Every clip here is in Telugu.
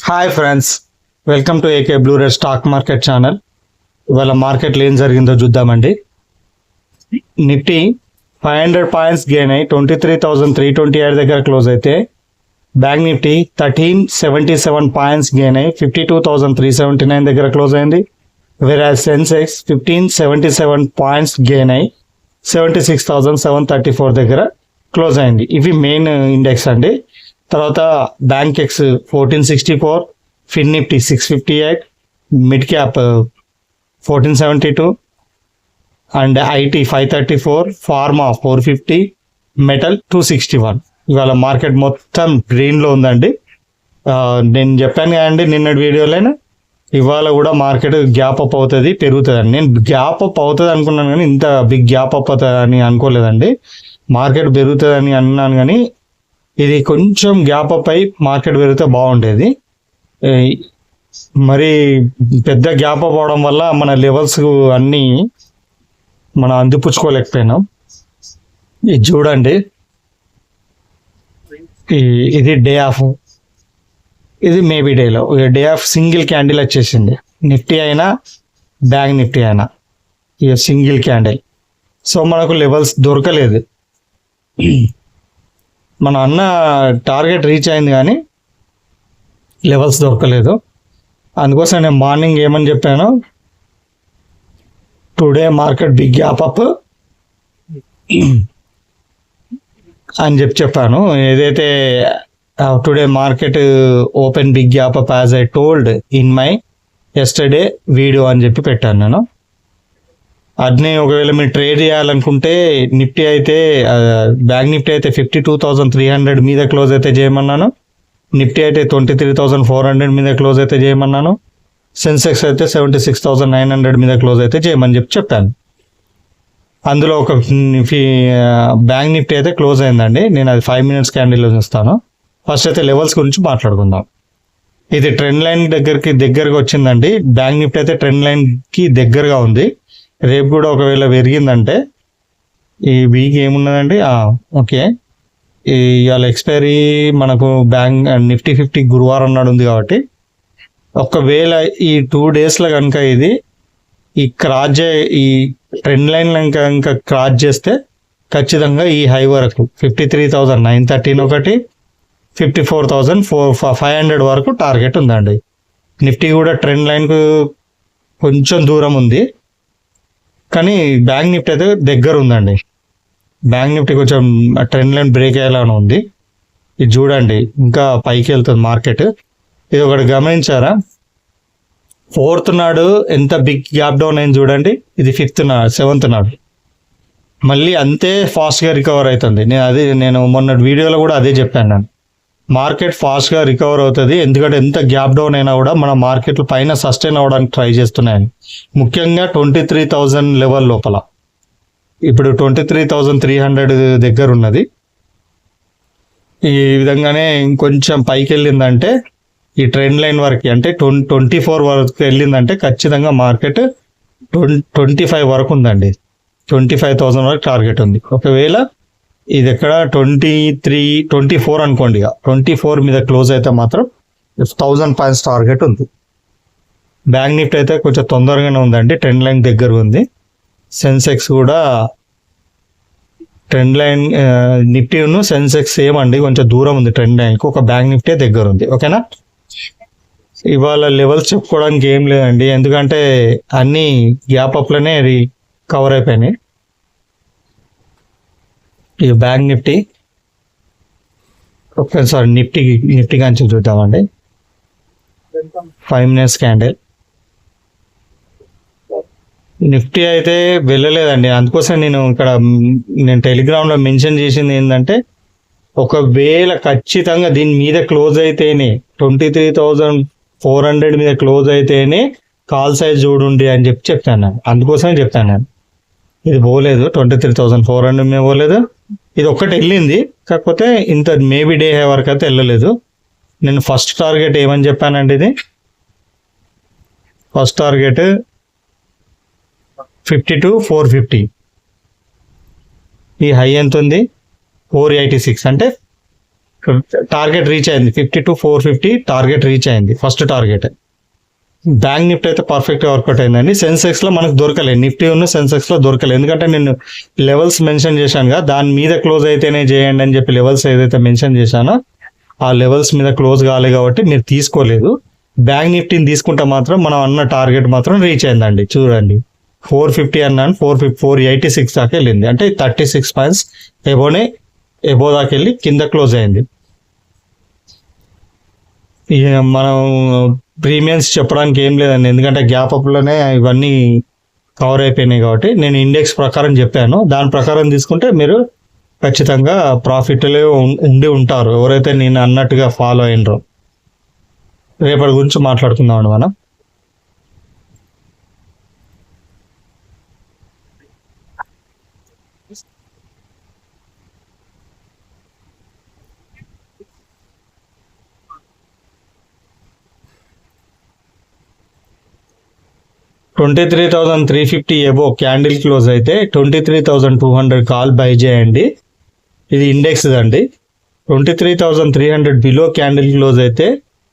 Hi friends, welcome to AK blue rate stock market channel. ఇవాళ మార్కెట్లో ఏం జరిగిందో చూద్దామండి. నిఫ్టీ 500 పాయింట్స్ గెయిన్ అయ్యి 23,328 దగ్గర క్లోజ్ అయితే, బ్యాంక్ నిఫ్టీ 1377 పాయింట్స్ గెయిన్ అయ్యి 52,379 దగ్గర క్లోజ్ అయింది. వెరాజ్ సెన్సెక్స్ 1577 పాయింట్స్ గెయిన్ అయ్యి 76,734 దగ్గర క్లోజ్ అయింది. ఇవి మెయిన్ ఇండెక్స్ అండి. తర్వాత Bankex 1464, fin Nifty 658, mid cap 1472 and IT 534, pharma 450, metal 261. ఇవాళ మార్కెట్ మొత్తం గ్రీన్లో ఉందండి. నేను చెప్పాను కదండి నిన్నటి వీడియోలోనే, ఇవాళ కూడా మార్కెట్ గ్యాప్ అప్ అవుతుంది, పెరుగుతుంది అని. నేను గ్యాప్ అప్ అవుతుంది అనుకున్నాను కానీ ఇంత బిగ్ గ్యాప్ అప్ అవుతుంది అని అనుకోలేదండి. మార్కెట్ పెరుగుతుంది అని అన్నాను కానీ ఇది కొంచెం గ్యాప్ అప్ అయి మార్కెట్ పెరిగితే బాగుండేది. మరి పెద్ద గ్యాప్ అప్ అవడం వల్ల మన లెవెల్స్ అన్నీ మనం అందిపుచ్చుకోలేకపోయినాం. ఇది చూడండి, ఇది డే ఆఫ్, ఇది మేబీ డేలో డే ఆఫ్ సింగిల్ క్యాండిల్ వచ్చేసింది. నిఫ్టీ అయినా బ్యాంక్ నిఫ్టీ అయినా ఇక సింగిల్ క్యాండిల్. సో మనకు లెవెల్స్ దొరకలేదు. మన అన్న టార్గెట్ రీచ్ అయింది కానీ లెవెల్స్ దొరకలేదు. అందుకోసం నేను మార్నింగ్ ఏమని చెప్పాను, today market big gap up అని చెప్పాను. ఏదైతే today market open big gap up as I told in my yesterday video అని చెప్పి పెట్టాను నేను. అట్నే ఒకవేళ మీరు ట్రేడ్ చేయాలనుకుంటే నిఫ్టీ అయితే, బ్యాంక్ నిఫ్టీ అయితే 52,300 మీద క్లోజ్ అయితే చేయమన్నాను. నిఫ్టీ అయితే 23,400 మీద క్లోజ్ అయితే చేయమన్నాను. సెన్సెక్స్ అయితే 76,900 మీద క్లోజ్ అయితే చేయమని చెప్పాను. అందులో ఒక బ్యాంక్ నిఫ్టీ అయితే క్లోజ్ అయిందండి. నేను అది 5 minutes క్యాండిల్లో చూస్తాను. ఫస్ట్ అయితే లెవెల్స్ గురించి మాట్లాడుకుందాం. ఇది ట్రెండ్ లైన్ దగ్గరగా వచ్చిందండి. బ్యాంక్ నిఫ్టీ అయితే ట్రెండ్ లైన్కి దగ్గరగా ఉంది. రేపు కూడా ఒకవేళ పెరిగిందంటే, ఈ వీక్ ఏమున్నదండి, ఓకే, ఇవాళ ఎక్స్పైరీ మనకు బ్యాంక్ నిఫ్టీ 50 గురువారం నాడు ఉంది కాబట్టి, ఒకవేళ ఈ 2 daysలో కనుక ఇది ఈ ట్రెండ్ లైన్ ఇంకా క్రాస్ చేస్తే ఖచ్చితంగా ఈ హై వరకు 53,913 ఒకటి, 54,500 వరకు టార్గెట్ ఉందండి. నిఫ్టీ కూడా ట్రెండ్ లైన్కు కొంచెం దూరం ఉంది కానీ బ్యాంక్ నిఫ్టీ అయితే దగ్గర ఉందండి. బ్యాంక్ నిఫ్టీ కొంచెం ట్రెండ్ లైన్ బ్రేక్ అయ్యేలానే ఉంది. ఇది చూడండి, ఇంకా పైకి వెళ్తుంది మార్కెట్. ఇది ఒకటి గమనించారా, 4th నాడు ఎంత బిగ్ గ్యాప్ డౌన్ అయింది చూడండి. ఇది 7th నాడు మళ్ళీ అంతే ఫాస్ట్గా రికవర్ అవుతుంది. నేను మొన్న వీడియోలో కూడా అదే చెప్పాను. నేను మార్కెట్ ఫాస్ట్గా రికవర్ అవుతుంది, ఎందుకంటే ఎంత గ్యాప్ డౌన్ అయినా కూడా మన మార్కెట్లు పైన సస్టైన్ అవ్వడానికి ట్రై చేస్తున్నాయని. ముఖ్యంగా 23,000 లెవెల్ లోపల. ఇప్పుడు 23,300 దగ్గర ఉన్నది. ఈ విధంగానే ఇంకొంచెం పైకి వెళ్ళిందంటే ఈ ట్రెండ్ లైన్ వరకు, అంటే 24 వరకు వెళ్ళిందంటే ఖచ్చితంగా మార్కెట్ 25 వరకు ఉందండి. 25,000 వరకు టార్గెట్ ఉంది. ఒకవేళ ఇది ఎక్కడ 24 అనుకోండి, ఇక 24 మీద క్లోజ్ అయితే మాత్రం 1,000 పాయింట్స్ టార్గెట్ ఉంది. బ్యాంక్ నిఫ్టీ అయితే కొంచెం తొందరగానే ఉందండి, ట్రెండ్ లైన్ దగ్గర ఉంది. సెన్సెక్స్ కూడా ట్రెండ్ లైన్, నిఫ్టీను సెన్సెక్స్ సేమ్ అండి, కొంచెం దూరం ఉంది ట్రెండ్ లైన్కి. ఒక బ్యాంక్ నిఫ్టీ దగ్గర ఉంది. ఓకేనా, ఇవాళ లెవెల్స్ చెప్పుకోవడానికి ఏం లేదండి, ఎందుకంటే అన్ని గ్యాప్ అప్లోనే కవర్ అయిపోయినాయి. ఈ బ్యాంక్ నిఫ్టీ ఒకసారి నిఫ్టీ కాంచి చూద్దామండి. 5 minutes క్యాండిల్. నిఫ్టీ అయితే వెళ్ళలేదండి. అందుకోసం నేను టెలిగ్రామ్లో మెన్షన్ చేసింది ఏంటంటే, ఒకవేళ ఖచ్చితంగా దీని మీద క్లోజ్ అయితేనే 23,400 మీద క్లోజ్ అయితేనే కాల్ సైజ్ చూడండి అని చెప్తాను. అందుకోసమే చెప్తాను నేను. ఇది పోలేదు, 23,400 మీద పోలేదు. ఇది ఒక్కటి వెళ్ళింది, కాకపోతే ఇంత మేబీ డే వరకు అయితే వెళ్ళలేదు. నేను ఫస్ట్ టార్గెట్ ఏమని చెప్పానండి, ఇది ఫస్ట్ టార్గెట్ 52,450. ఈ హై ఎంత ఉంది 486, అంటే టార్గెట్ రీచ్ అయింది 52,450 టార్గెట్ రీచ్ అయింది ఫస్ట్ టార్గెట్. బ్యాంక్ నిఫ్టీ అయితే పర్ఫెక్ట్ వర్కౌట్ అయిందండి. సెన్సెక్స్ లో మనకు దొరకలేదు, నిఫ్టీ ఉన్న సెన్సెక్స్ లో దొరకలేదు. ఎందుకంటే నేను లెవెల్స్ మెన్షన్ చేశాను కదా, దాని మీద క్లోజ్ అయితేనే చేయండి అని చెప్పి లెవెల్స్ ఏదైతే మెన్షన్ చేశానో ఆ లెవెల్స్ మీద క్లోజ్ కాలేదు కాబట్టి మీరు తీసుకోలేదు. బ్యాంక్ నిఫ్టీని తీసుకుంటే మాత్రం మనం అన్న టార్గెట్ మాత్రం రీచ్ అయిందండి. చూడండి 450 అన్నాను, 486 దాకా వెళ్ళింది. అంటే 36 పాయింట్స్ ఎబో దాకా వెళ్ళి కింద క్లోజ్ అయింది. మనం ప్రీమియమ్స్ చెప్పడానికి ఏం లేదండి, ఎందుకంటే గ్యాప్ అప్లోనే ఇవన్నీ కవర్ అయిపోయినాయి కాబట్టి నేను ఇండెక్స్ ప్రకారం చెప్పాను. దాని ప్రకారం తీసుకుంటే మీరు ఖచ్చితంగా ప్రాఫిట్లో ఉండి ఉంటారు ఎవరైతే నేను అన్నట్టుగా ఫాలో అయినరో. రేపటి గురించి మాట్లాడుకుందామండి మనం. $23,350 ఎబో క్యాండిల్ క్లోజ్ అయితే 23,200 కాల్ బై చేయండి. ఇది ఇండెక్స్ అండి. 23,300 బిలో క్యాండిల్ క్లోజ్ అయితే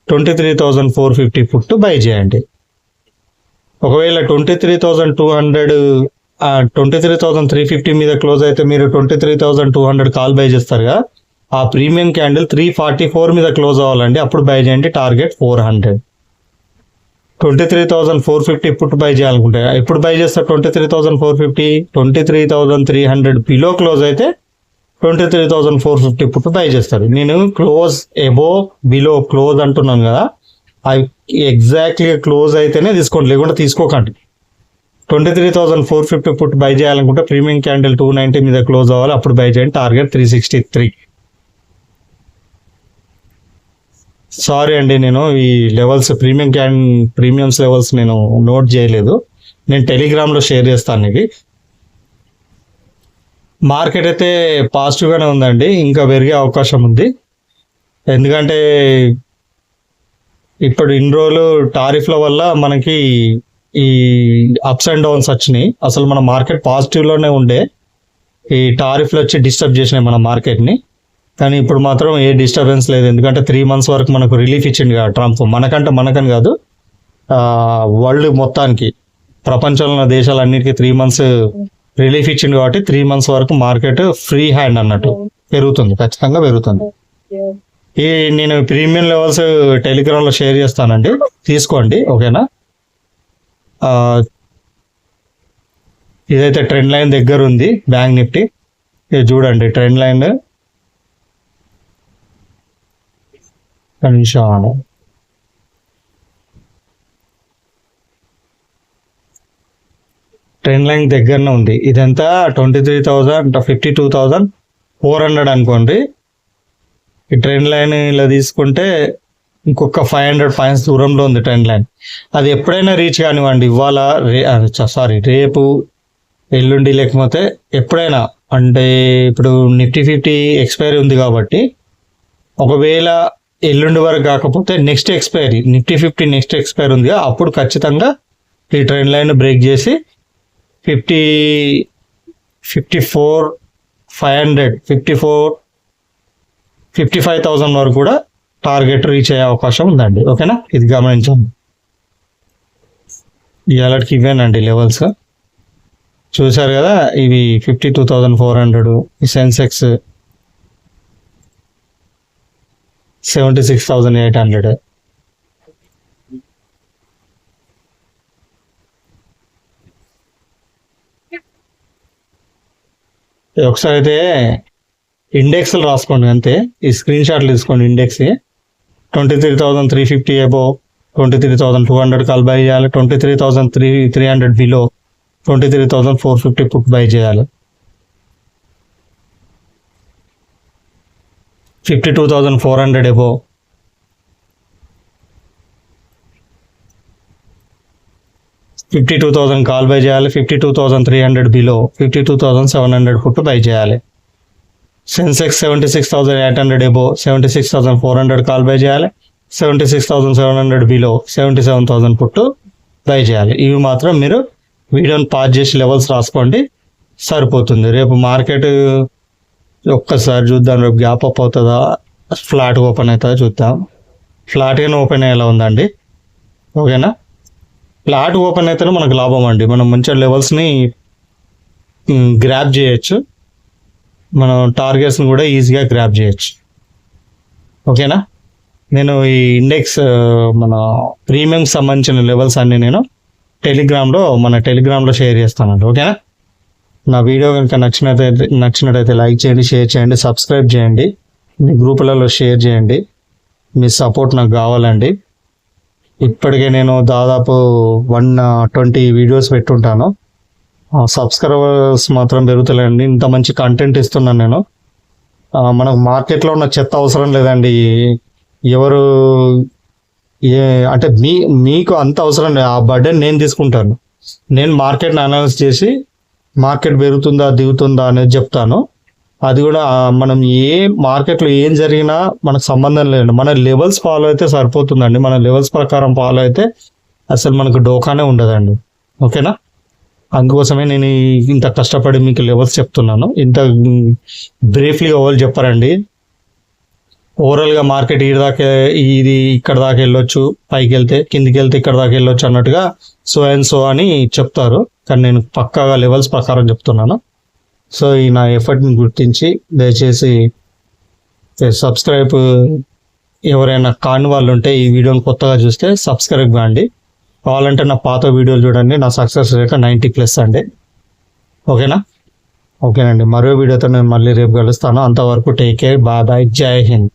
23,450 పుట్ బై చేయండి. ఒకవేళ 23,350 మీద క్లోజ్ అయితే మీరు 23,200 కాల్ బై చేస్తారుగా, ఆ ప్రీమియం క్యాండిల్ 344 మీద క్లోజ్ అవ్వాలండి, అప్పుడు బై చేయండి. టార్గెట్ 400. 23,450 పుట్ బై చేయాలనుకుంటే ఎప్పుడు బై చేస్తారు? 23,450, 23,300 బిలో క్లోజ్ అయితే 23,450 పుట్ బై చేస్తారు. నేను క్లోజ్ ఎబో బిలో క్లోజ్ అంటున్నాను కదా, అవి ఎగ్జాక్ట్లీ క్లోజ్ అయితేనే తీసుకోండి, లేకుంటే తీసుకోకండి. 23,450 పుట్ బై చేయాలనుకుంటే ప్రీమియం క్యాండిల్ 290 మీద క్లోజ్ అవ్వాలి, అప్పుడు బై చేయండి. టార్గెట్ 363. సారీ అండి, నేను ఈ లెవెల్స్ ప్రీమియమ్స్ లెవెల్స్ నేను నోట్ చేయలేదు. నేను టెలిగ్రామ్లో షేర్ చేస్తాను. ఇవి మార్కెట్ అయితే పాజిటివ్గానే ఉందండి, ఇంకా పెరిగే అవకాశం ఉంది. ఎందుకంటే ఇప్పుడు ఇన్ని రోజులు టారిఫ్ల వల్ల మనకి ఈ అప్స్ అండ్ డౌన్స్ వచ్చినాయి. అసలు మన మార్కెట్ పాజిటివ్లోనే ఉండే, ఈ టారిఫ్లు వచ్చి డిస్టర్బ్ చేసినాయి మన మార్కెట్ని. కానీ ఇప్పుడు మాత్రం ఏ డిస్టర్బెన్స్ లేదు, ఎందుకంటే 3 months వరకు మనకు రిలీఫ్ ఇచ్చింది కదా ట్రంప్. మనకని కాదు, వరల్డ్ మొత్తానికి, ప్రపంచంలో ఉన్న దేశాలన్నిటికీ 3 months రిలీఫ్ ఇచ్చింది కాబట్టి 3 months వరకు మార్కెట్ ఫ్రీ హ్యాండ్ అన్నట్టు పెరుగుతుంది, ఖచ్చితంగా పెరుగుతుంది. ఈ నేను ప్రీమియం లెవెల్స్ టెలిగ్రామ్లో షేర్ చేస్తానండి, తీసుకోండి. ఓకేనా? ఇదైతే ట్రెండ్ లైన్ దగ్గర ఉంది బ్యాంక్ నిఫ్టీ. ఇది చూడండి ట్రెండ్ లైన్ నిమిషం. ట్రెండ్ లైన్ దగ్గరనే ఉంది. ఇదంతా 52,400 అనుకోండి. ఈ ట్రెండ్ లైన్ ఇలా తీసుకుంటే ఇంకొక 500 పాయింట్స్ దూరంలో ఉంది ట్రెండ్ లైన్. అది ఎప్పుడైనా రీచ్ కానివ్వండి, ఇవాళ రేపు, ఎల్లుండి, లేకపోతే ఎప్పుడైనా. అంటే ఇప్పుడు నిఫ్టీ 50 ఎక్స్పైరీ ఉంది కాబట్టి, ఒకవేళ ఎల్లుండి వరకు కాకపోతే next expiry, Nifty 50 next expiry ఉంది, అప్పుడు ఖచ్చితంగా ఈ ట్రెండ్ లైన్ బ్రేక్ చేసి 55,000 వరకు కూడా టార్గెట్ రీచ్ అయ్యే అవకాశం ఉందండి. ఓకేనా? ఇది గమనించండి. ఇవాళకి ఇవేనండి లెవెల్స్. చూసారు కదా, ఇవి 52,400, ఈ సెన్సెక్స్ 76,800. ఒకసారి అయితే ఇండెక్స్లు రాసుకోండి అంతే, ఈ స్క్రీన్ షాట్లు తీసుకోండి. ఇండెక్స్ 23,350 అబోవ్, 23,200 కాల్ బై చేయాలి. 23,300 బిలో 23,450 పుట్ బై చేయాలి. 52,400 అబోవ్, 52,000 కాల్ బై చేయాలి. 52,300 బిలో 52,700 పుట్ బై చేయాలి. సెన్సెక్స్ 76,800 అబోవ్, 76,400 కాల్ బై చేయాలి. 76,700 బిలో 77,000 పుట్టు బై చేయాలి. ఇవి మాత్రం మీరు వీడియోని పాజ్ చేసి లెవెల్స్ రాసుకోండి, సరిపోతుంది. రేపు మార్కెట్ ఒక్కసారి చూద్దాం, రేపు గ్యాప్ అప్ అవుతుందా, ఫ్లాట్ ఓపెన్ అవుతుందో చూద్దాం. ఫ్లాట్గానే ఓపెన్ అయ్యేలా ఉందండి. ఓకేనా, ఫ్లాట్ ఓపెన్ అయితేనే మనకు లాభం అండి. మనం మంచిగా లెవెల్స్ని గ్రాప్ చేయొచ్చు, మనం టార్గెట్స్ని కూడా ఈజీగా గ్రాప్ చేయొచ్చు. ఓకేనా, నేను ఈ ఇండెక్స్ మన ప్రీమియంకి సంబంధించిన లెవెల్స్ అన్నీ నేను మన టెలిగ్రామ్లో షేర్ చేస్తానండి. ఓకేనా, నా వీడియో కనుక నచ్చినట్టయితే లైక్ చేయండి, షేర్ చేయండి, సబ్స్క్రైబ్ చేయండి, మీ గ్రూపులలో షేర్ చేయండి. మీ సపోర్ట్ నాకు కావాలండి. ఇప్పటికే నేను దాదాపు 120 వీడియోస్ పెట్టుంటాను. సబ్స్క్రైబర్స్ మాత్రం పెరుగుతలేండి. ఇంత మంచి కంటెంట్ ఇస్తున్నాను నేను. మనకు మార్కెట్లో ఉన్న చెత్త అవసరం లేదండి. ఎవరు అంటే మీకు అంత అవసరం లేదు. ఆ బర్డెన్ నేను తీసుకుంటాను. నేను మార్కెట్ని అనలైజ్ చేసి మార్కెట్ పెరుగుతుందా దిగుతుందా అనేది చెప్తాను. అది కూడా మనం మార్కెట్లో ఏం జరిగినా మనకు సంబంధం లేదండి. మన లెవెల్స్ ఫాలో అయితే సరిపోతుందండి. మన లెవెల్స్ ప్రకారం ఫాలో అయితే అసలు మనకు డోకానే ఉండదండి. ఓకేనా, అందుకోసమే నేను ఇంత కష్టపడి మీకు లెవెల్స్ చెప్తున్నాను. ఇంత బ్రీఫ్లీగా ఎవరు చెప్పారండి. ఓవరాల్గా మార్కెట్ ఇది ఇక్కడ దాకా వెళ్ళొచ్చు, పైకి వెళ్తే కిందికి వెళ్తే ఇక్కడ దాకా వెళ్ళొచ్చు అన్నట్టుగా సో అండ్ సో అని చెప్తారు. కానీ నేను పక్కాగా లెవెల్స్ ప్రకారం చెప్తున్నాను. సో ఈ నా ఎఫర్ట్ని గుర్తించి దయచేసి సబ్స్క్రైబ్, ఎవరైనా కాని వాళ్ళు ఉంటే ఈ వీడియోని కొత్తగా చూస్తే సబ్స్క్రైబ్ కాండి. కావాలంటే నా పాత వీడియోలు చూడండి. నా సక్సెస్ రేట్ 90+ అండి. ఓకేనండి, మరో వీడియోతో నేను మళ్ళీ రేపు కలుస్తాను. అంతవరకు టేక్ కేర్, బాయ్, జై హింద్.